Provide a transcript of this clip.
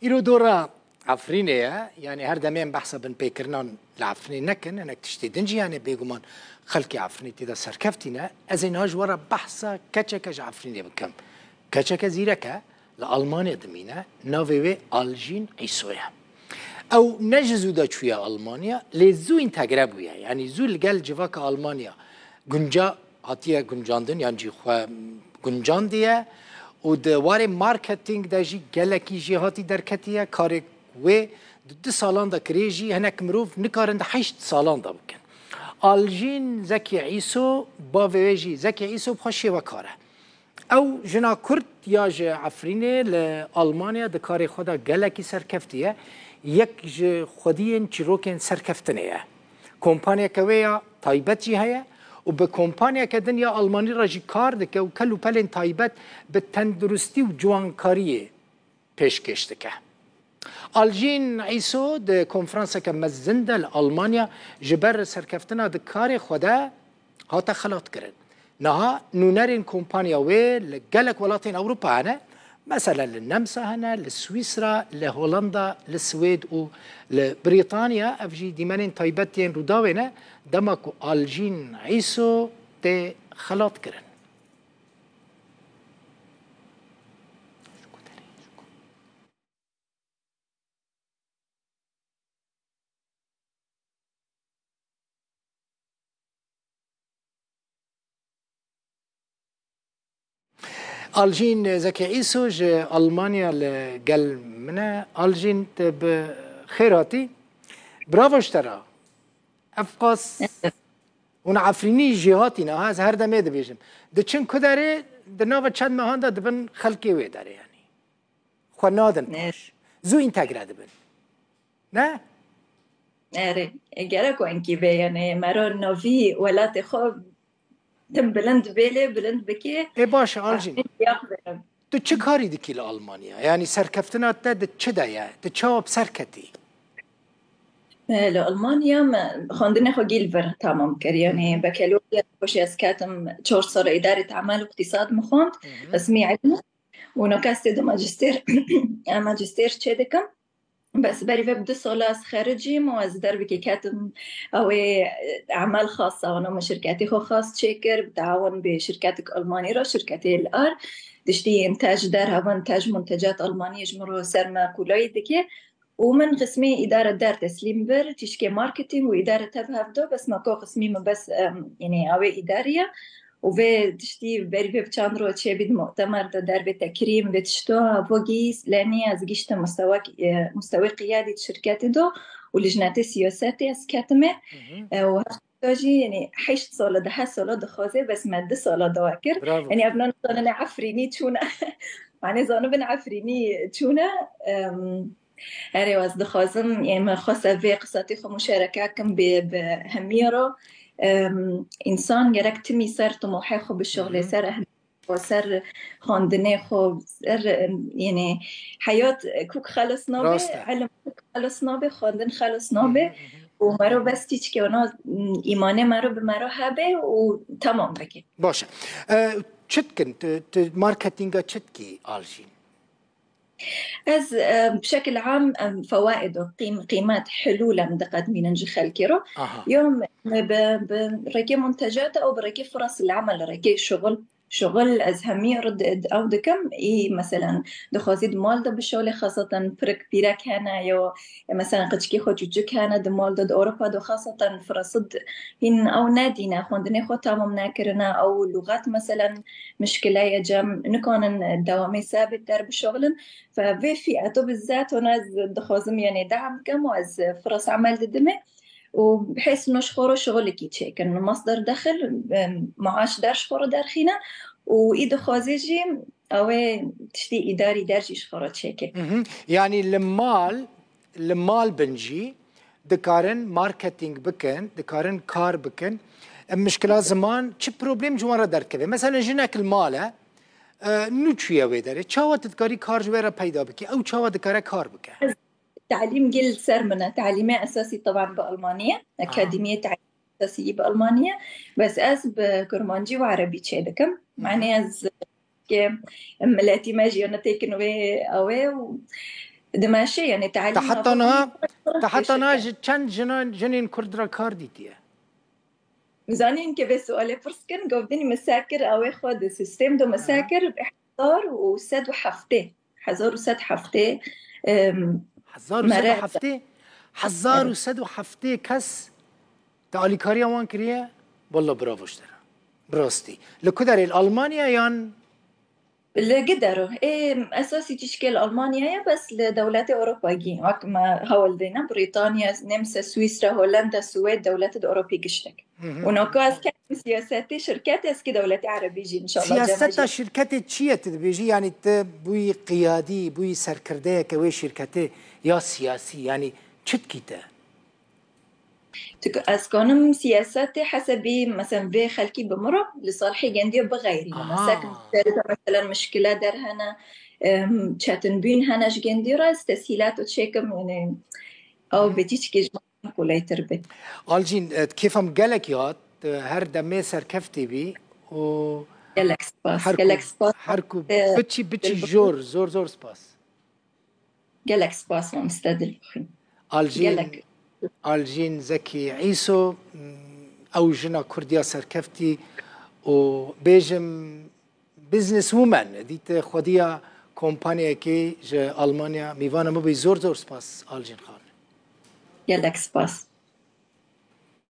إلو دورا عفرينية يعني هر دمين بحثا بن بيكرنان العفرين نكن انك تشتي دنجي يعني بيقومان خلقي عفريني تدا سركفتنا ازين هاج ورا بحثا كتشكج عفريني بكم كتشك زيركا لألمانيا دمينا ناوي ألجين عيسويا او نجزو دا شوية ألمانيا لزو انتقربويا يعني زو الجال جواك ألمانيا جنجا هاتيا جنجاندن يعني جي خوا جنجاندية و دواره مارکتینگ داجی گلکی جهاتی در کتیه کاری و دو سالان دا کریجی هنک مروف نکارند 8 سالان دا بکن آلجین زکی عیسو با ویجی زکی عیسو بخوشی و کاره او جنا کرد یا ج عفرینه لآلمانیا د کاری خدا گلکی سرکفتیه یک ج خودین چیروکن سرکفتنیه کمپانیا کویا تایبتی هیا و به کمپانیا که دنیا آلمانی را جی کار دکه و کلو پلین تایبت به تندرستی و جوانکاری پیشکش دکه. آلجین عیسو ده کنفرانس که مزنده لآلمانیا جبر سرکفتنا ده کار خوده هاتا خلاط کرد. نها نونرین کمپانیا وی لگلک ولاتین اوروپا هنه مثلا للنمسا هنا لسويسرا لهولندا للسويد و لبريطانيا افجي ديمانين تايبتين روداوينه دمكو آلجين عيسو تي خلاط كرن آلجين زكي عيسو ج ألمانيا لقل منه آلجين بخيراتي برافو اشترى افقاس اون عفرینی جهاتی نه از هر دمه ده بیشم ده چون کداره ده نو چند ماهان ده بن خلقی وی داره یعنی خو نادن پاش زو اینتگره ده بن نه اره گره کو انکی به یعنی مرا نوی ولات خو تم بلند بیله بلند بکی ای باشه آلجین تو چه کاری دکی لآلمانیا یعنی سرکفتنات ده چه ده ده چه سرکتی لألمانيا خواندني خو جيلفر تمام كر يعني بكالوريا خوشي اسكاتم 4 سنة إدارة أعمال واقتصاد مخوند رسمي علم ونكاستي دو ماجستير ماجستير تشيدكم بس بري ببدو سولاس خارجي موز دربكي كاتم أو أعمال خاصة وأنا شركاتي خو خاص تشيكر بتعاون بشركاتك ألمانية رو شركاتي الآر تشتي إنتاج دارها وإنتاج منتجات ألمانية جمرو سرما كولاي دكي ومن قسمي إدارة دار تسليم بر تشكي ماركتينج وإدارة تبهف دو بس ما كو قسمي من بس يعني أوي إدارية وفي تشتي بري بتشاندرو تشي بيد مؤتمر دار بتكريم بتشتو فوجيس لاني ازجشت مستوى قيادي شركات دو ولجنات سياساتي اسكاتمه وهاجي يعني حيشت صولة ده صولة دخوزي بس مادة صولة دواكر يعني أبنان صولة عفريني تشونا معني زانو بن عفريني تشونا هاري واز دخوزم يعني ما خاصة في قصتي خو مشاركة كم بهميرو إنسان جرك تمي سر طموحي خو بالشغل سر وسر خاندني خو سر يعني حياة كوك خلص نابي علم كوك خلص نابي خاندن خلص نابي ومرو بس تيجي وانا إيماني مرو بمرو هبه وتمام بكي باشه چتكن ماركتينغا چتكي آلجين از بشكل عام فوائده قيمات حلوله من دقات مين نجي خلكيرو يوم بركي منتجات او بركي فرص العمل ركي شغل از همي رد او دكم اي مثلا دخوزيد مال ده بالشغل خاصة فرق بيرك هنا يو مثلا قدشكي خو جوجك هنا دمال ده اوروبا دو خاصة فرصد هن او نادينا خوندني خو تامم ناكرنا او لغات مثلا مشكلة يجم نكون الدوامي ثابت در بالشغل ففي فئته بالذات وناس دخوزم يعني دعم كم وز فرص عمل دمه وبحيث انه شخوره شغلك يتشيك انه مصدر دخل معاش دار شخوره دارخينا وايده خوازيجي او تشتي اداري دارجي شخوره تشيك يعني المال بنجي دكارن ماركتينج بكن دكارن كار بكن مشكلة زمان چه بروبلم جوان را درک کرده مثلا جنك المال نوچویه ویداره چاوا تدکاری کار جویره پیدا بکی او چاوا دکاره کار بکه تعليم جيل سرمنة تعليمي أساسي طبعا بألمانيا أكاديمية تعليم أساسية بألمانيا بس أز بكرمانجي وعربي تشيدكم معني أز که ملاتی ماجی انا تیکن وی اوه دماشي يعني تعليم تحطنا چند جنين كرد را کار دیتیه مزانين که به سؤال فرسكن قوبدني مساكر اوه خود سيستم دو مساكر بحضار وسد وحفته حزار وسد حفته حزار وسد حفته کس تعالی کاری وان کریه والله براوش داره براستی لكدر الألمانيا يان اللي قدروا اساسي تشكيل المانيا بس لدولات اوروبا ما هولدينا بريطانيا نمسا سويسرا هولندا السويد دولات اوروبيه قشتك ونوكاس كان سياسات شركات اسكي دولات عربيه ان شاء الله سياسات شركات تشيه تبيجي يعني بوي قيادي بوي سركرده كوي شركته يا سياسي يعني تشتكيته اسكانم سياسات حسبي مثلا في خلكي بمرة لصالحي جندي بغيري مساكن مثلا مشكلة در هنا تشاتن بين هنا جندي راس تسهيلات وتشيكم يعني او بتيجي كي كلها تربي الجين كيفهم قالك يات هر دمي سركفتي بي و جالك سباس حركو بتشي زور سباس جالك سباس ومستدل الجين زكي عيسو او جنا كرديا سركفتي و بيجم بزنس وومن ديت خوديا كومبانيا كي ج المانيا ميوانا مو بي زور سباس الجين خان يلك سباس